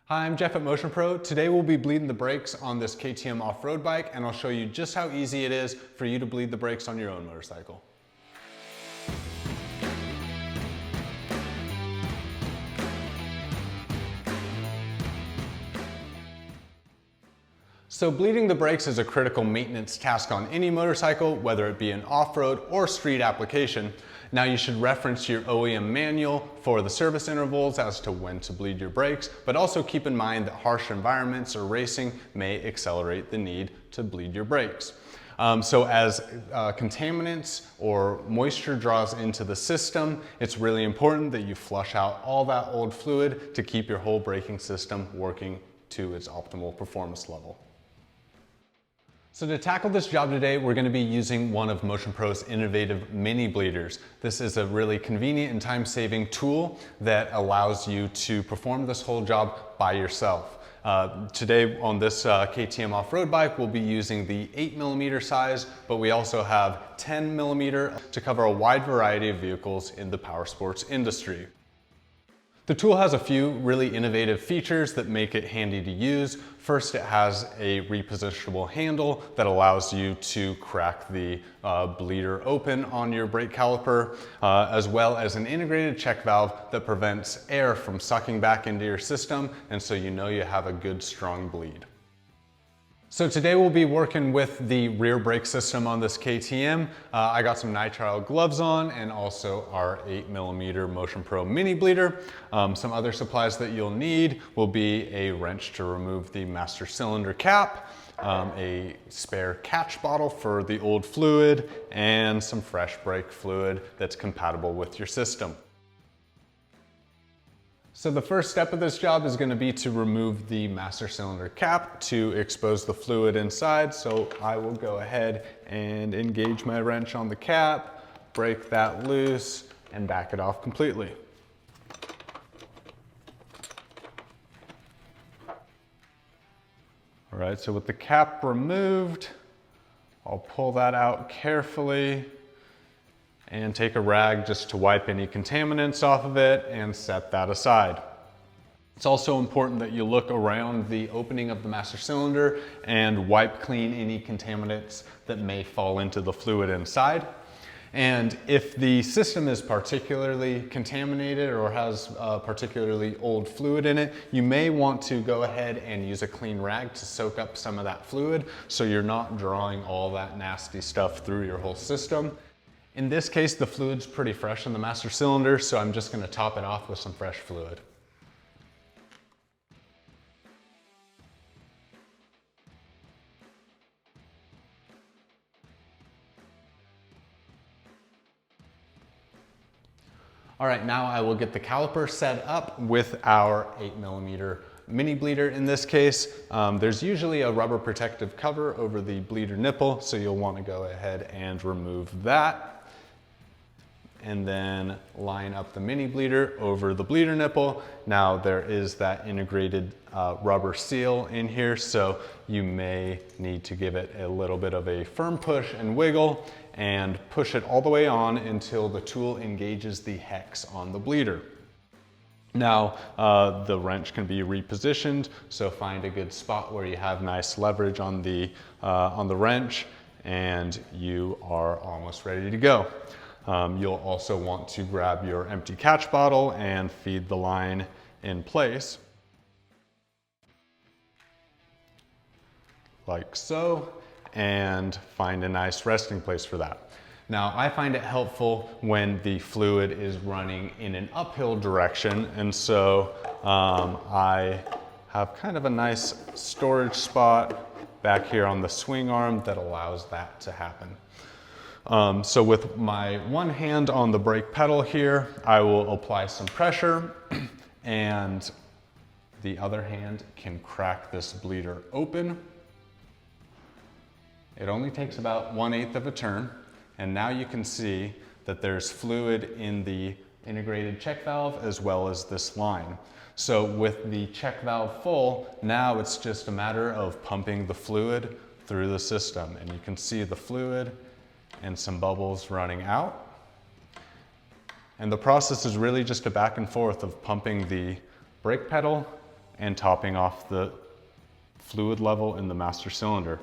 Hi, I'm Jeff at Motion Pro. Today we'll be bleeding the brakes on this KTM off-road bike, and I'll show you just how easy it is for you to bleed the brakes on your own motorcycle. So bleeding the brakes is a critical maintenance task on any motorcycle, whether it be an off-road or street application. Now you should reference your OEM manual for the service intervals as to when to bleed your brakes, but also keep in mind that harsh environments or racing may accelerate the need to bleed your brakes. So as contaminants or moisture draws into the system, it's really important that you flush out all that old fluid to keep your whole braking system working to its optimal performance level. So to tackle this job today, we're going to be using one of Motion Pro's innovative mini bleeders. This is a really convenient and time-saving tool that allows you to perform this whole job by yourself. Today on this KTM off-road bike, we'll be using the 8mm size, but we also have 10mm to cover a wide variety of vehicles in the power sports industry. The tool has a few really innovative features that make it handy to use. First, it has a repositionable handle that allows you to crack the bleeder open on your brake caliper, as well as an integrated check valve that prevents air from sucking back into your system, and so you know you have a good, strong bleed. So today we'll be working with the rear brake system on this KTM. I got some nitrile gloves on and also our 8mm Motion Pro mini bleeder. Some other supplies that you'll need will be a wrench to remove the master cylinder cap, a spare catch bottle for the old fluid, and some fresh brake fluid that's compatible with your system. So the first step of this job is going to be to remove the master cylinder cap to expose the fluid inside. So I will go ahead and engage my wrench on the cap, break that loose, and back it off completely. All right, so with the cap removed, I'll pull that out carefully and take a rag just to wipe any contaminants off of it and set that aside. It's also important that you look around the opening of the master cylinder and wipe clean any contaminants that may fall into the fluid inside. And if the system is particularly contaminated or has particularly old fluid in it, you may want to go ahead and use a clean rag to soak up some of that fluid so you're not drawing all that nasty stuff through your whole system. In this case, the fluid's pretty fresh in the master cylinder, so I'm just going to top it off with some fresh fluid. All right, now I will get the caliper set up with our 8mm mini bleeder in this case. There's usually a rubber protective cover over the bleeder nipple, so you'll want to go ahead and remove that. And then line up the mini bleeder over the bleeder nipple. Now there is that integrated rubber seal in here, so you may need to give it a little bit of a firm push and wiggle and push it all the way on until the tool engages the hex on the bleeder. Now the wrench can be repositioned, so find a good spot where you have nice leverage on the wrench and you are almost ready to go. You'll also want to grab your empty catch bottle and feed the line in place, like so, and find a nice resting place for that. Now, I find it helpful when the fluid is running in an uphill direction, and so I have kind of a nice storage spot back here on the swing arm that allows that to happen. So with my one hand on the brake pedal here, I will apply some pressure and the other hand can crack this bleeder open. It only takes about 1/8 of a turn, and now you can see that there's fluid in the integrated check valve as well as this line. So with the check valve full, now it's just a matter of pumping the fluid through the system, and you can see the fluid and some bubbles running out. And the process is really just a back and forth of pumping the brake pedal and topping off the fluid level in the master cylinder.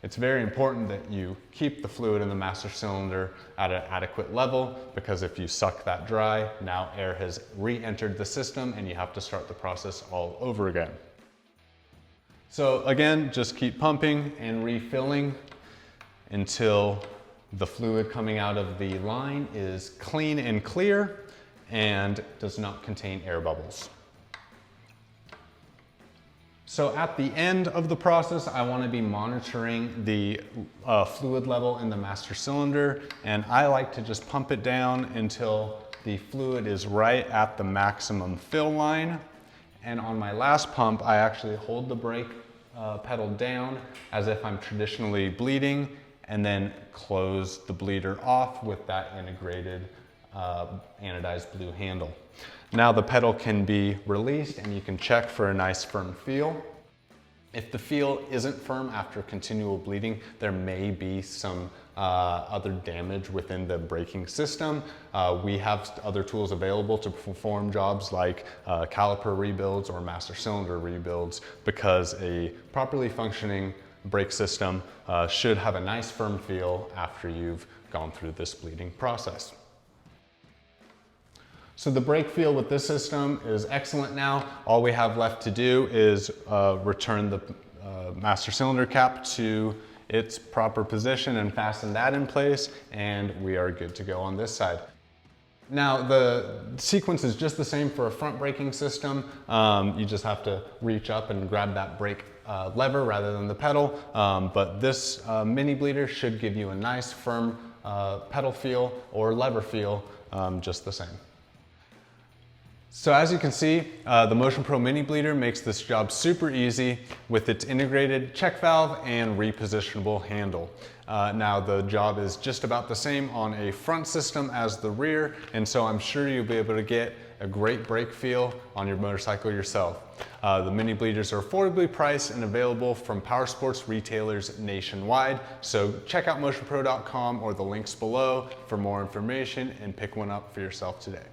It's very important that you keep the fluid in the master cylinder at an adequate level, because if you suck that dry, now air has re-entered the system and you have to start the process all over again. So again, just keep pumping and refilling until the fluid coming out of the line is clean and clear and does not contain air bubbles. So at the end of the process, I want to be monitoring the fluid level in the master cylinder, and I like to just pump it down until the fluid is right at the maximum fill line. And on my last pump, I actually hold the brake pedal down as if I'm traditionally bleeding, and then close the bleeder off with that integrated anodized blue handle. Now the pedal can be released and you can check for a nice firm feel. If the feel isn't firm after continual bleeding, there may be some other damage within the braking system. We have other tools available to perform jobs like caliper rebuilds or master cylinder rebuilds, because a properly functioning brake system should have a nice firm feel after you've gone through this bleeding process. So the brake feel with this system is excellent now. All we have left to do is return the master cylinder cap to its proper position and fasten that in place, and we are good to go on this side. Now the sequence is just the same for a front braking system. You just have to reach up and grab that brake lever rather than the pedal, but this mini bleeder should give you a nice firm pedal feel or lever feel, just the same. So as you can see, the Motion Pro Mini Bleeder makes this job super easy with its integrated check valve and repositionable handle. Now the job is just about the same on a front system as the rear, and so I'm sure you'll be able to get a great brake feel on your motorcycle yourself. The mini bleeders are affordably priced and available from powersports retailers nationwide, so check out motionpro.com or the links below for more information and pick one up for yourself today.